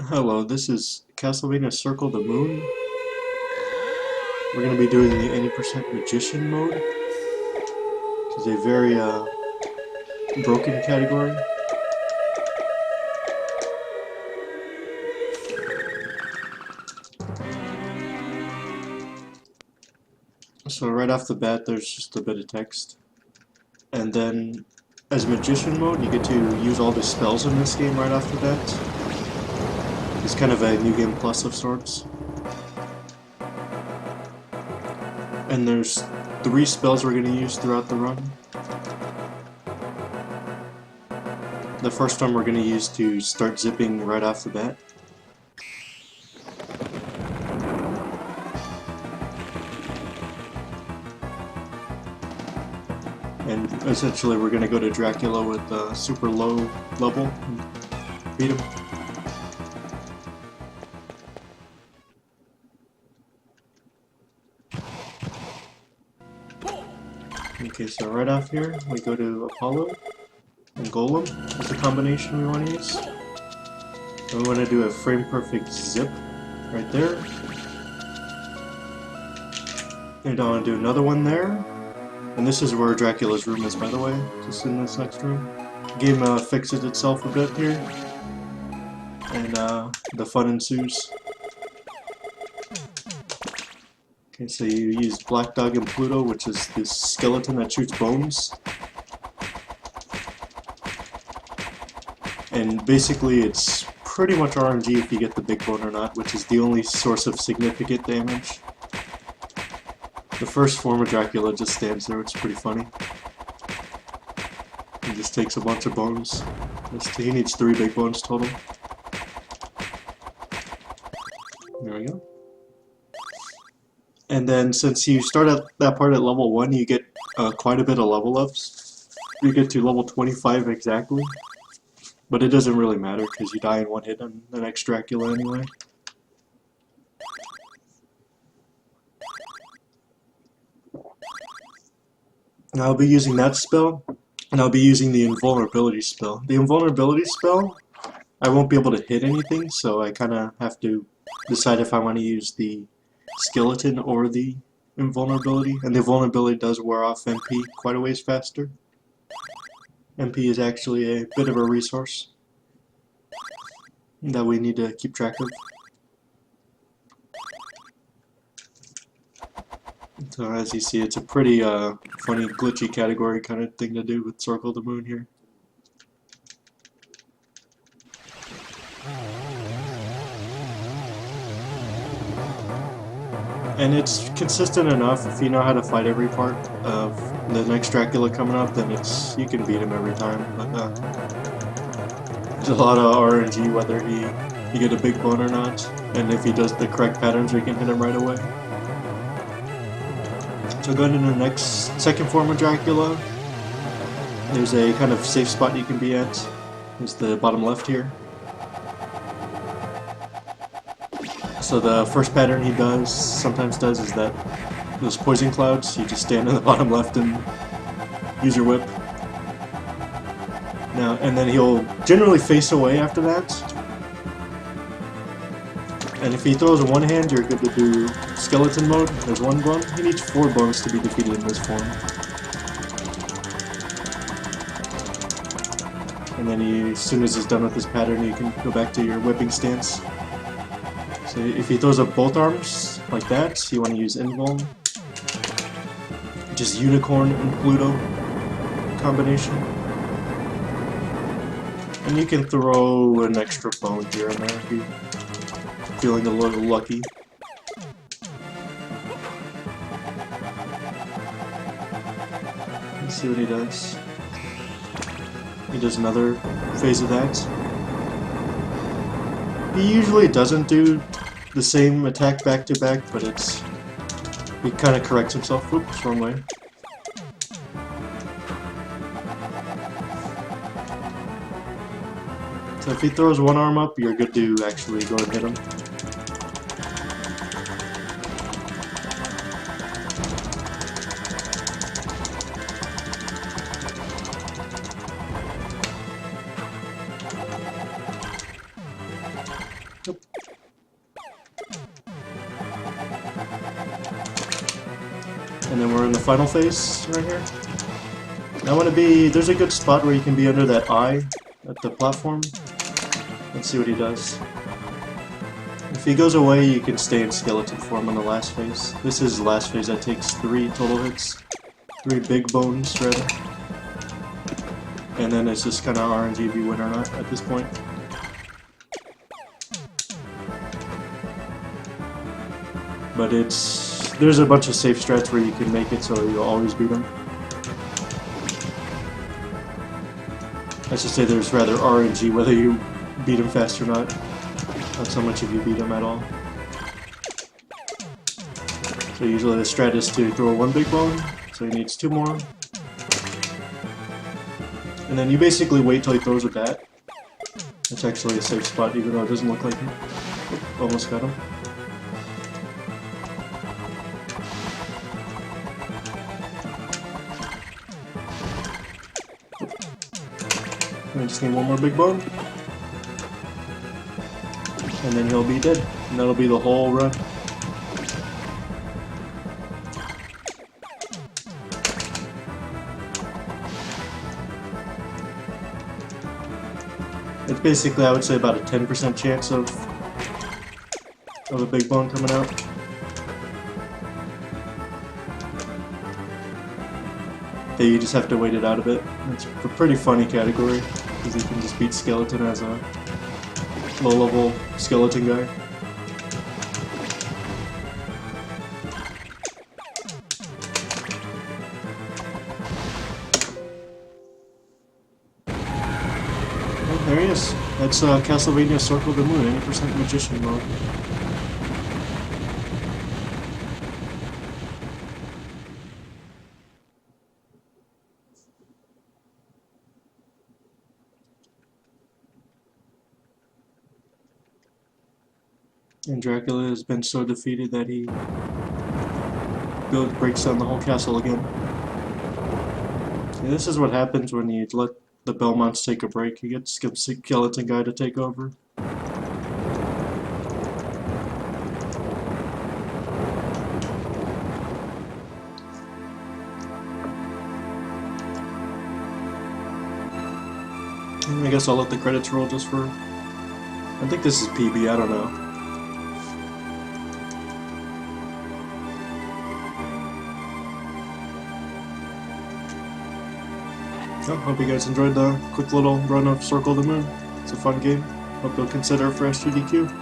Hello, this is Castlevania Circle the Moon. We're going to be doing the 80% Magician mode, which is a very broken category. So right off the bat there's just a bit of text. And then as Magician mode you get to use all the spells in this game right off the bat. It's kind of a New Game Plus of sorts. And there's 3 spells we're going to use throughout the run. The first one we're going to use to start zipping right off the bat. And essentially we're going to go to Dracula with a super low level and beat him. Okay, so right off here we go to Apollo and Golem is the combination we want to use. And we want to do a frame perfect zip right there. And I want to do another one there. And this is where Dracula's room is, by the way, just in this next room. The game fixes itself a bit here, and the fun ensues. Okay, so you use Black Dog and Pluto, which is this skeleton that shoots bones. And basically it's pretty much RNG if you get the big bone or not, which is the only source of significant damage. The first form of Dracula just stands there, which is pretty funny. He just takes a bunch of bones. He needs 3 big bones total. There we go. And then since you start at that part at level 1, you get quite a bit of level ups. You get to level 25 exactly. But it doesn't really matter because you die in one hit on the next Dracula anyway. And I'll be using that spell, and I'll be using the invulnerability spell. The invulnerability spell, I won't be able to hit anything, so I kind of have to decide if I want to use the skeleton or the invulnerability. And the vulnerability does wear off MP quite a ways faster. MP is actually a bit of a resource that we need to keep track of. So as you see, it's a pretty funny, glitchy category kind of thing to do with Circle the Moon here. And it's consistent enough. If you know how to fight every part of the next Dracula coming up, then you can beat him every time. But there's a lot of RNG whether you get a big bone or not, and if he does the correct patterns, we can hit him right away. So going into the next second form of Dracula, there's a kind of safe spot you can be at. It's the bottom left here. So the first pattern he sometimes does is that those poison clouds, you just stand in the bottom left and use your whip. Now, and then he'll generally face away after that. And if he throws one hand, you're good to do skeleton mode. There's 1 bone. He needs 4 bones to be defeated in this form. And then as soon as he's done with this pattern, you can go back to your whipping stance. So if he throws up both arms like that, you want to use invuln. Just Unicorn and Pluto combination. And you can throw an extra bone here and there if you're feeling a little lucky. Let's see what he does. He does another phase of that. He usually doesn't do the same attack back to back, but he kind of corrects himself. Oops, wrong way. So if he throws 1 arm up, you're good to actually go and hit him. And then we're in the final phase right here. I want to be... There's a good spot where you can be under that eye at the platform. Let's see what he does. If he goes away, you can stay in skeleton form on the last phase. This is the last phase that takes 3 total hits. 3 big bones, rather. And then it's just kind of RNG if you win or not at this point. But there's a bunch of safe strats where you can make it so you'll always beat him. I should say there's rather RNG whether you beat him fast or not. Not so much if you beat him at all. So usually the strat is to throw 1 big bone, so he needs 2 more. And then you basically wait till he throws a bat. It's actually a safe spot even though it doesn't look like it. Oop, almost got him. I just need 1 more big bone. And then he'll be dead. And that'll be the whole run. It's basically, I would say, about a 10% chance of a big bone coming out. Yeah, you just have to wait it out a bit. It's a pretty funny category, because you can just beat Skeleton as a low-level skeleton guy. Oh, there he is. That's Castlevania Circle of the Moon, 80% Magician mode. And Dracula has been so defeated that he breaks down the whole castle again. See, this is what happens when you let the Belmonts take a break. You get Skeleton Guy to take over. I guess I'll let the credits roll just for... I think this is PB, I don't know. Well, hope you guys enjoyed the quick little run of Circle of the Moon. It's a fun game. Hope you'll consider it for SGDQ.